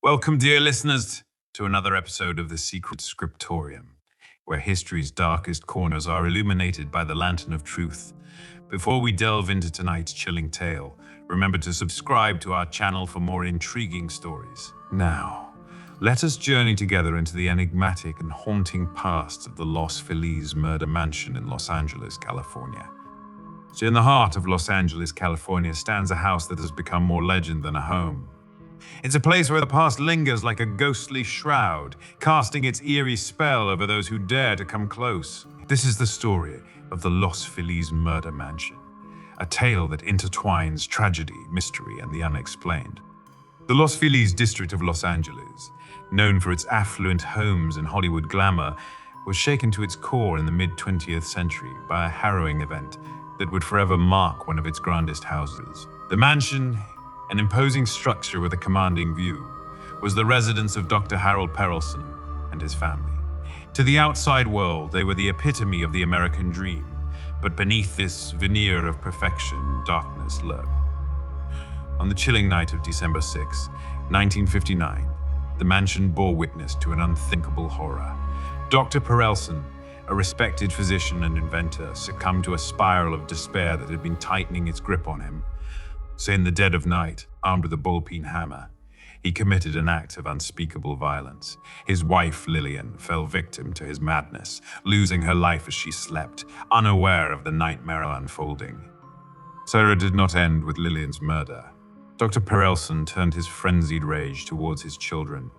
Welcome, dear listeners, to another episode of the secret Scriptorium, where history's darkest corners are illuminated by the lantern of truth. Before we delve into tonight's chilling tale, remember to subscribe to our channel for more intriguing stories. Now, let us journey together into the enigmatic and haunting past of the Los Feliz Murder Mansion in Los Angeles, California. So in the heart of Los Angeles, California, stands a house that has become more legend than a home. It's a place where the past lingers like a ghostly shroud, casting its eerie spell over those who dare to come close. This is the story of the Los Feliz Murder Mansion, a tale that intertwines tragedy, mystery, and the unexplained. The Los Feliz district of Los Angeles, known for its affluent homes and Hollywood glamour, was shaken to its core in the mid-20th century by a harrowing event that would forever mark one of its grandest houses. The mansion, an imposing structure with a commanding view, was the residence of Dr. Harold Perelson and his family. To the outside world, they were the epitome of the American dream, but beneath this veneer of perfection, darkness lurked. On the chilling night of December 6, 1959, the mansion bore witness to an unthinkable horror. Dr. Perelson, a respected physician and inventor, succumbed to a spiral of despair that had been tightening its grip on him. So in the dead of night, armed with a ball-peen hammer, he committed an act of unspeakable violence. His wife, Lillian, fell victim to his madness, losing her life as she slept, unaware of the nightmare unfolding. So it did not end with Lillian's murder. Dr. Perelson turned his frenzied rage towards his children.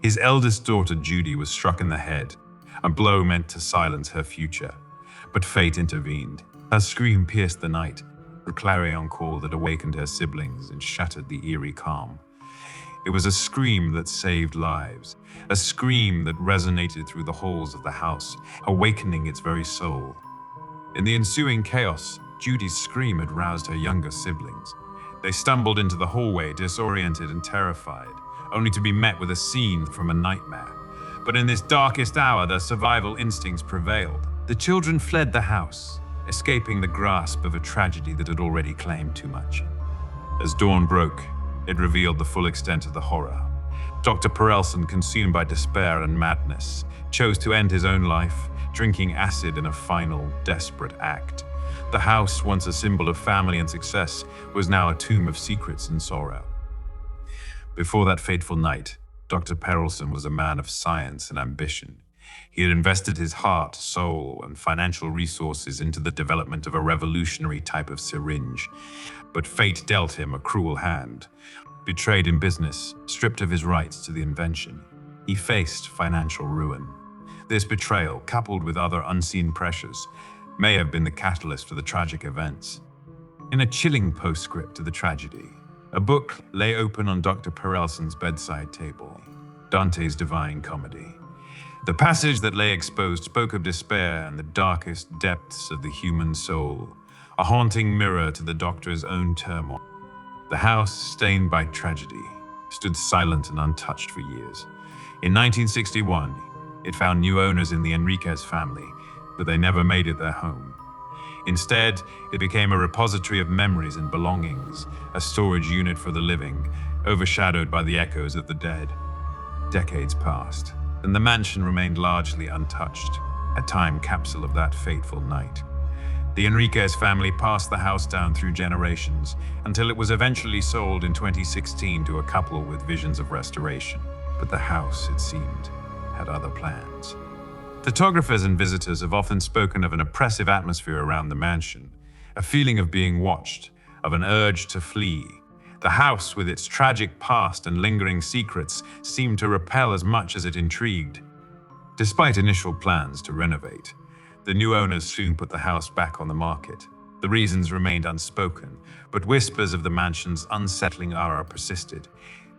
His eldest daughter, Judy, was struck in the head, a blow meant to silence her future. But fate intervened. Her scream pierced the night, a clarion call that awakened her siblings and shattered the eerie calm. It was a scream that saved lives, a scream that resonated through the halls of the house, awakening its very soul. In the ensuing chaos, Judy's scream had roused her younger siblings. They stumbled into the hallway, disoriented and terrified, only to be met with a scene from a nightmare. But in this darkest hour, their survival instincts prevailed. The children fled the house, escaping the grasp of a tragedy that had already claimed too much. As dawn broke, it revealed the full extent of the horror. Dr. Perelson, consumed by despair and madness, chose to end his own life, drinking acid in a final, desperate act. The house, once a symbol of family and success, was now a tomb of secrets and sorrow. Before that fateful night, Dr. Perelson was a man of science and ambition. He had invested his heart, soul, and financial resources into the development of a revolutionary type of syringe. But fate dealt him a cruel hand. Betrayed in business, stripped of his rights to the invention, he faced financial ruin. This betrayal, coupled with other unseen pressures, may have been the catalyst for the tragic events. In a chilling postscript to the tragedy, a book lay open on Dr. Perelson's bedside table, Dante's Divine Comedy. The passage that lay exposed spoke of despair and the darkest depths of the human soul, a haunting mirror to the doctor's own turmoil. The house, stained by tragedy, stood silent and untouched for years. In 1961, it found new owners in the Enriquez family, but they never made it their home. Instead, it became a repository of memories and belongings, a storage unit for the living, overshadowed by the echoes of the dead. Decades passed, and the mansion remained largely untouched, a time capsule of that fateful night. The Enriquez family passed the house down through generations until it was eventually sold in 2016 to a couple with visions of restoration. But the house, it seemed, had other plans. Photographers and visitors have often spoken of an oppressive atmosphere around the mansion, a feeling of being watched, of an urge to flee. The house, with its tragic past and lingering secrets, seemed to repel as much as it intrigued. Despite initial plans to renovate, the new owners soon put the house back on the market. The reasons remained unspoken, but whispers of the mansion's unsettling aura persisted.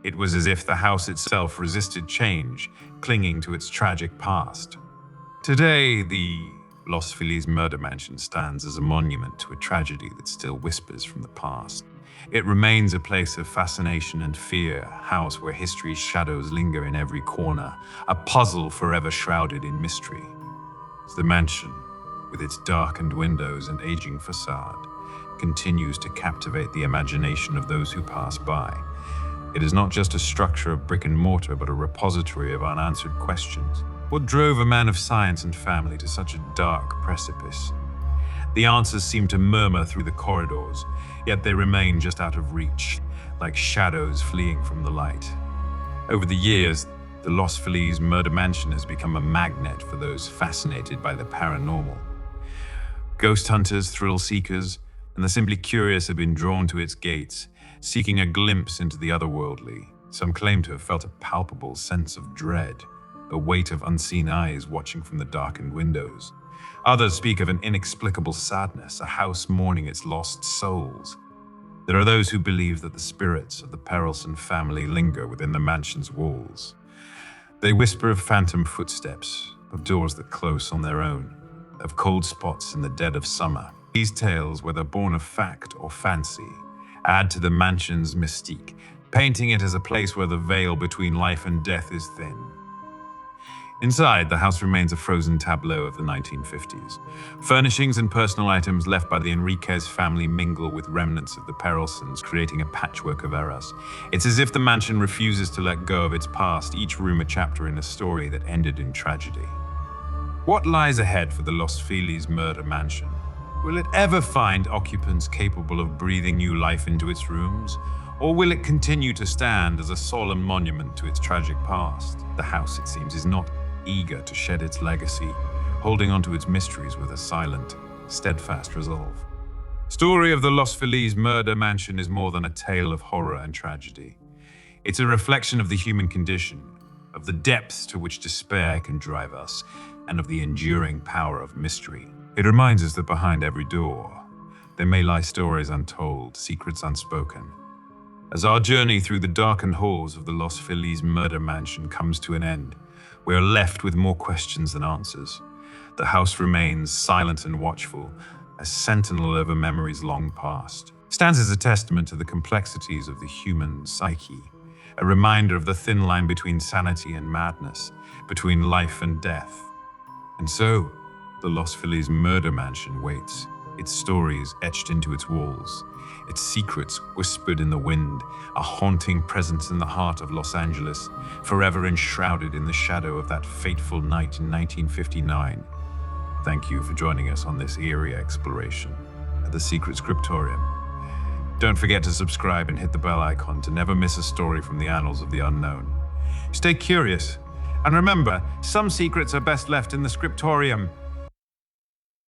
It was as if the house itself resisted change, clinging to its tragic past. Today, the Los Feliz Murder Mansion stands as a monument to a tragedy that still whispers from the past. It remains a place of fascination and fear, a house where history's shadows linger in every corner, a puzzle forever shrouded in mystery. The mansion, with its darkened windows and aging facade, continues to captivate the imagination of those who pass by. It is not just a structure of brick and mortar, but a repository of unanswered questions. What drove a man of science and family to such a dark precipice? The answers seem to murmur through the corridors, yet they remain just out of reach, like shadows fleeing from the light. Over the years, the Los Feliz Murder Mansion has become a magnet for those fascinated by the paranormal. Ghost hunters, thrill seekers, and the simply curious have been drawn to its gates, seeking a glimpse into the otherworldly. Some claim to have felt a palpable sense of dread, a weight of unseen eyes watching from the darkened windows. Others speak of an inexplicable sadness, a house mourning its lost souls. There are those who believe that the spirits of the Perelson family linger within the mansion's walls. They whisper of phantom footsteps, of doors that close on their own, of cold spots in the dead of summer. These tales, whether born of fact or fancy, add to the mansion's mystique, painting it as a place where the veil between life and death is thin. Inside, the house remains a frozen tableau of the 1950s. Furnishings and personal items left by the Enriquez family mingle with remnants of the Perelsons, creating a patchwork of eras. It's as if the mansion refuses to let go of its past, each room a chapter in a story that ended in tragedy. What lies ahead for the Los Feliz Murder Mansion? Will it ever find occupants capable of breathing new life into its rooms? Or will it continue to stand as a solemn monument to its tragic past? The house, it seems, is not eager to shed its legacy, holding onto its mysteries with a silent, steadfast resolve. Story of the Los Feliz Murder Mansion is more than a tale of horror and tragedy. It's a reflection of the human condition, of the depths to which despair can drive us, and of the enduring power of mystery. It reminds us that behind every door, there may lie stories untold, secrets unspoken. As our journey through the darkened halls of the Los Feliz Murder Mansion comes to an end, we are left with more questions than answers. The house remains silent and watchful, a sentinel over memories long past. It stands as a testament to the complexities of the human psyche, a reminder of the thin line between sanity and madness, between life and death. And so, the Los Feliz Murder Mansion waits, its stories etched into its walls, its secrets whispered in the wind, a haunting presence in the heart of Los Angeles, forever enshrouded in the shadow of that fateful night in 1959. Thank you for joining us on this eerie exploration at the secret Scriptorium. Don't forget to subscribe and hit the bell icon to never miss a story from the annals of the unknown. Stay curious, and remember, some secrets are best left in the Scriptorium.